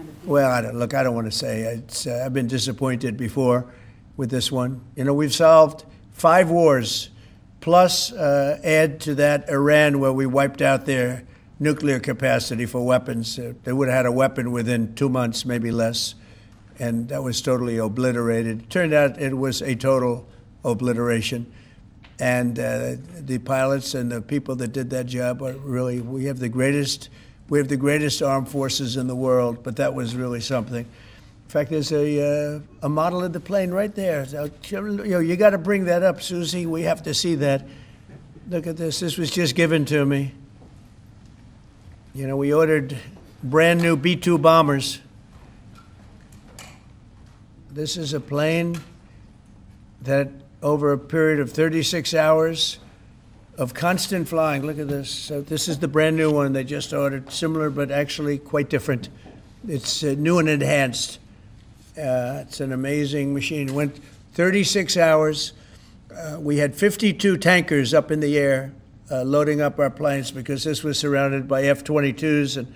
kind of? Well, I don't want to say. I've been disappointed before with this one. You know, we've solved 5 wars, plus add to that Iran, where we wiped out their nuclear capacity for weapons. They would have had a weapon within 2 months, maybe less, and that was totally obliterated. It turned out it was a total obliteration. And the pilots and the people that did that job are really, we have the greatest armed forces in the world, but that was really something. In fact, there's a model of the plane right there. So, you got to bring that up, Susie. We have to see that. Look at this. This was just given to me. You know, we ordered brand new B-2 bombers. This is a plane that, over a period of 36 hours of constant flying. Look at this. So this is the brand new one they just ordered. Similar, but actually quite different. It's new and enhanced. It's an amazing machine. It went 36 hours. We had 52 tankers up in the air loading up our planes, because this was surrounded by F-22s and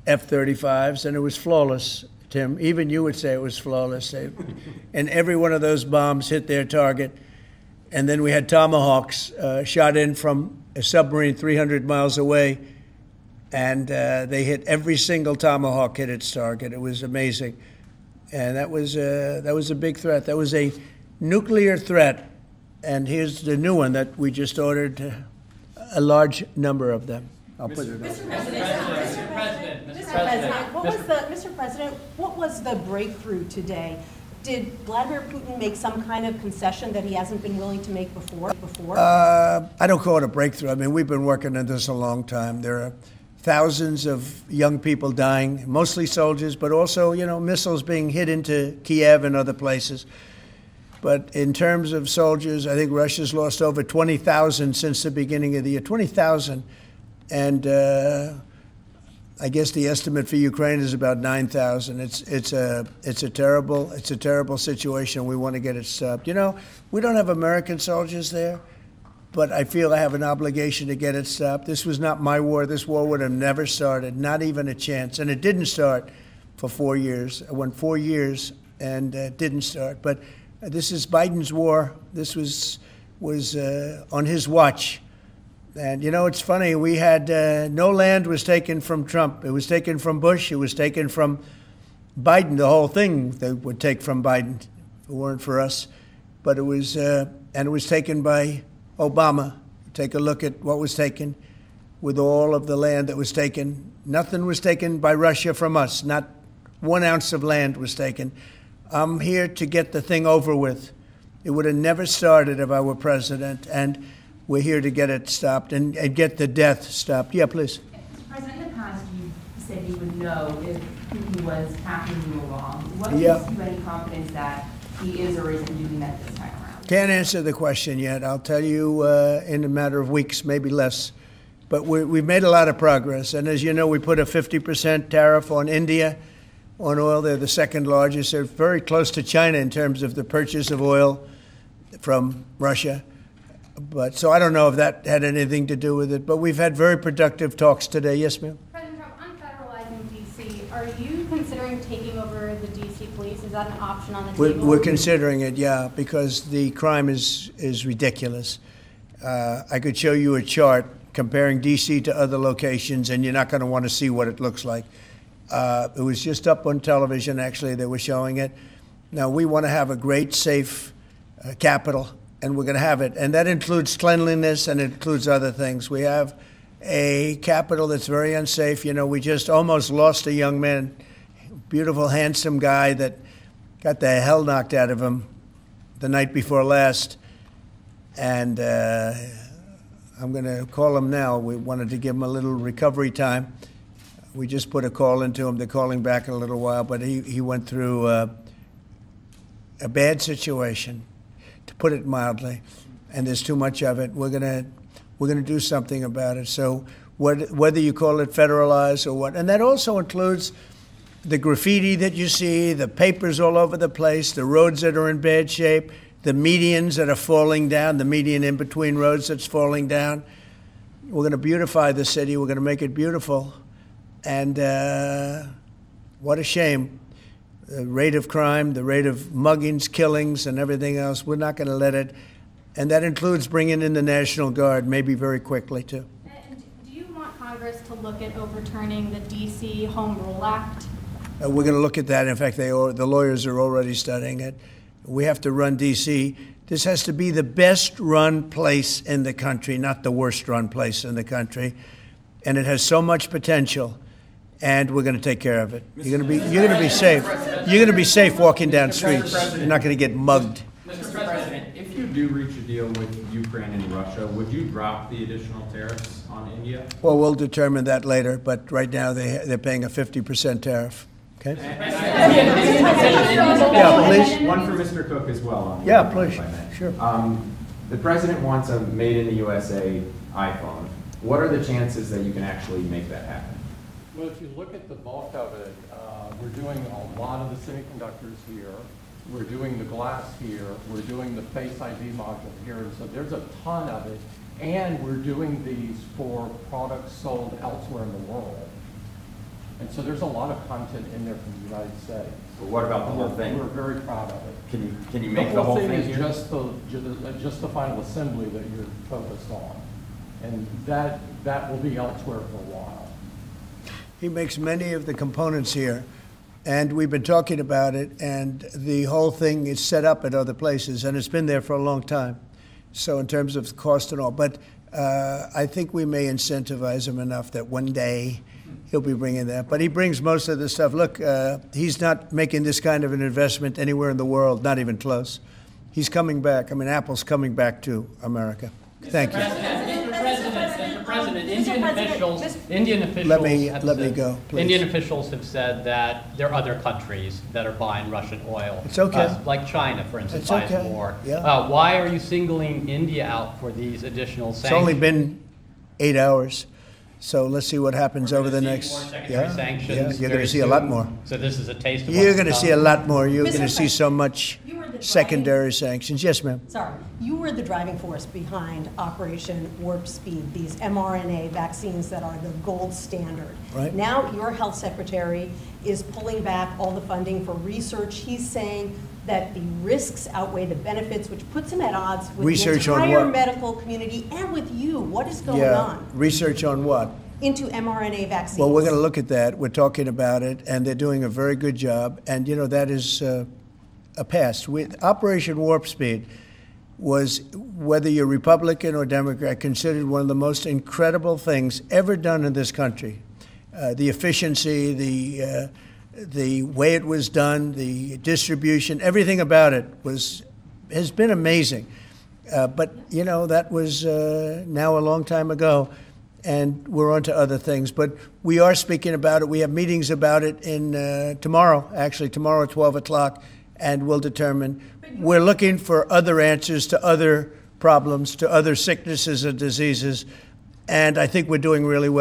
F-35s, and it was flawless, Tim. Even you would say it was flawless. And every one of those bombs hit their target. And then we had Tomahawks shot in from a submarine 300 miles away, and they hit every single Tomahawk hit its target. It was amazing, and that was a big threat. That was a nuclear threat, and here's the new one that we just ordered, a large number of them. I'll put it up. Mr. President, what was the breakthrough today? Did Vladimir Putin make some kind of concession that he hasn't been willing to make before? I don't call it a breakthrough. I mean, we've been working on this a long time. There are thousands of young people dying, mostly soldiers, but also, you know, missiles being hit into Kiev and other places. But in terms of soldiers, I think Russia's lost over 20,000 since the beginning of the year. 20,000. And I guess the estimate for Ukraine is about 9,000. It's a terrible situation. We want to get it stopped. You know, we don't have American soldiers there, but I feel I have an obligation to get it stopped. This was not my war. This war would have never started, not even a chance. And it didn't start for 4 years. It went 4 years and didn't start. But this is Biden's war. This was on his watch. And, you know, it's funny, we had no land was taken from Trump. It was taken from Bush. It was taken from Biden. The whole thing they would take from Biden if it weren't for us. But it was, and it was taken by Obama. Take a look at what was taken with all of the land that was taken. Nothing was taken by Russia from us. Not 1 ounce of land was taken. I'm here to get the thing over with. It would have never started if I were president. And we're here to get it stopped and get the death stopped. Yeah, please. Mr. President, in the past, you said you would know if Putin was tackling you along. What gives you any confidence that he is or isn't doing that this time around? Can't answer the question yet. I'll tell you in a matter of weeks, maybe less. But we've made a lot of progress. And as you know, we put a 50% tariff on India on oil. They're the second largest. They're very close to China in terms of the purchase of oil from Russia. But so I don't know if that had anything to do with it. But we've had very productive talks today. Yes, ma'am. President Trump, on federalizing D.C., are you considering taking over the D.C. police? Is that an option on the table? We're considering it, yeah, because the crime is ridiculous. I could show you a chart comparing D.C. to other locations, and you're not going to want to see what it looks like. It was just up on television, actually. They were showing it. Now, we want to have a great, safe capital. And we're going to have it. And that includes cleanliness and it includes other things. We have a capital that's very unsafe. You know, we just almost lost a young man, beautiful, handsome guy that got the hell knocked out of him the night before last. And I'm going to call him now. We wanted to give him a little recovery time. We just put a call into him. They're calling back in a little while. But he went through a bad situation, to put it mildly, and there's too much of it. We're gonna do something about it. So whether you call it federalized or what, and that also includes the graffiti that you see, the papers all over the place, the roads that are in bad shape, the medians that are falling down, the median in between roads that's falling down. We're going to beautify the city. We're going to make it beautiful, and what a shame. The rate of crime, the rate of muggings, killings, and everything else, we're not going to let it. And that includes bringing in the National Guard, maybe very quickly, too. And do you want Congress to look at overturning the D.C. Home Rule Act? We're going to look at that. In fact, the lawyers are already studying it. We have to run D.C. This has to be the best-run place in the country, not the worst-run place in the country. And it has so much potential. And we're going to take care of it. You're going to be safe. You're going to be safe walking down streets. You're not going to get mugged. Mr. President, if you do reach a deal with Ukraine and Russia, would you drop the additional tariffs on India? Well, we'll determine that later. But right now they're paying a 50% tariff. Okay. Yeah, please. One for Mr. Cook as well. Yeah, please. Sure. The president wants a made in the USA iPhone. What are the chances that you can actually make that happen? Well, if you look at the bulk of it, we're doing a lot of the semiconductors here. We're doing the glass here. We're doing the Face ID module here. And so there's a ton of it. And we're doing these for products sold elsewhere in the world. And so there's a lot of content in there from the United States. But what about the whole thing? We're very proud of it. Can you make the whole thing is here? just the final assembly that you're focused on. And that will be elsewhere for a while. He makes many of the components here, and we've been talking about it, and the whole thing is set up at other places, and it's been there for a long time. So in terms of cost and all, but I think we may incentivize him enough that one day he'll be bringing that. But he brings most of the stuff. Look, he's not making this kind of an investment anywhere in the world, not even close. He's coming back. I mean, Apple's coming back to America. Thank you. Mr. President, Indian officials have said that there are other countries that are buying Russian oil. It's okay. Like China, for instance, It's buys okay. more. Yeah. Why are you singling India out for these additional sanctions? It's only been 8 hours. So let's see what happens over the next. Sanctions you're going to see a lot more. So this is a taste of You're going to see a lot more. You're Mr. going to see so much secondary sanctions. Yes, ma'am. Sorry, you were the driving force behind Operation Warp Speed, these mRNA vaccines that are the gold standard. Right. Now your health secretary is pulling back all the funding for research. He's saying that the risks outweigh the benefits, which puts him at odds with Research the on entire what? medical community and with you. What is going on? Research on what? Into mRNA vaccines. Well, we're going to look at that. We're talking about it, and they're doing a very good job. And, you know, that is a past. Operation Warp Speed was, whether you're Republican or Democrat, considered one of the most incredible things ever done in this country. The efficiency, the way it was done, the distribution, everything about it has been amazing. But, you know, that was now a long time ago, and we're on to other things. But we are speaking about it. We have meetings about it tomorrow at 12 o'clock, and we'll determine. We're looking for other answers to other problems, to other sicknesses and diseases, and I think we're doing really well.